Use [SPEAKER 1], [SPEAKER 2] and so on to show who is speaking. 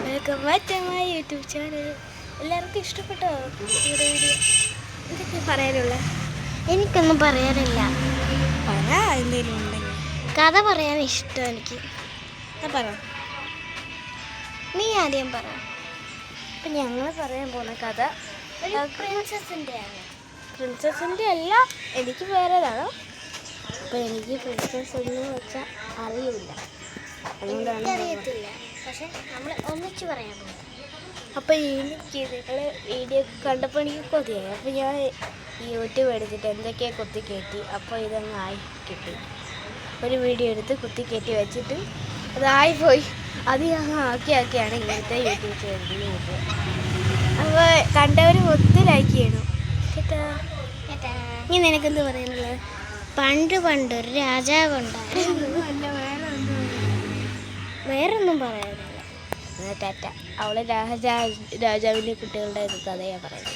[SPEAKER 1] Welcome back to my YouTube channel. എല്ലാവർക്കും ഇഷ്ടപ്പെട്ടോ ഇവിടെ വീഡിയോ? എന്തൊക്കെ പറയാനുള്ള?
[SPEAKER 2] എനിക്കൊന്നും പറയാനില്ല.
[SPEAKER 1] എന്തെങ്കിലും ഉണ്ടെങ്കിൽ
[SPEAKER 2] കഥ പറയാൻ ഇഷ്ടം എനിക്ക്.
[SPEAKER 1] പറ,
[SPEAKER 2] നീ ആദ്യം പറ.
[SPEAKER 1] അപ്പം ഞങ്ങൾ പറയാൻ പോകുന്ന കഥ
[SPEAKER 2] പ്രിൻസസിൻ്റെ ആണ്.
[SPEAKER 1] പ്രിൻസസിൻ്റെ അല്ല, എനിക്ക് വേറേതാണ്. അപ്പം എനിക്ക് പ്രിൻസസ് എന്ന് വെച്ചാൽ അറിയില്ല, അതുകൊണ്ടാണ്
[SPEAKER 2] അറിയത്തില്ല. പക്ഷെ നമ്മൾ ഒന്നിച്ച് പറയാൻ പോകും.
[SPEAKER 1] അപ്പം എനിക്ക് നിങ്ങൾ വീഡിയോ കണ്ടപ്പോൾ എനിക്ക് കൊതിയായി. അപ്പോൾ ഞാൻ യൂട്യൂബ് എടുത്തിട്ട് എന്തൊക്കെയാണ് കുത്തി കയറ്റി. അപ്പോൾ ഇതങ്ങ് ആയി കിട്ടി. ഒരു വീഡിയോ എടുത്ത് കുത്തി കയറ്റി വെച്ചിട്ട് അതായിപ്പോയി. അത് ഞാൻ ആക്കിയാണ് ഇങ്ങനത്തെ യൂട്യൂബ് ചാനലിൽ കിട്ടുക. അപ്പോൾ കണ്ടവർ ഒത്തിരി ലൈക്ക് ചെയ്യണം കേട്ടോ.
[SPEAKER 2] ഇനി നിനക്കെന്ത് പറയാനുള്ളത്? പണ്ടൊരു രാജാവുണ്ടായിരുന്നു. വേറൊന്നും പറയാനില്ല.
[SPEAKER 1] ടാറ്റ. അവള് രാജാവിൻ്റെ കുട്ടികളുടെ കഥയാണ് പറയുന്നത്.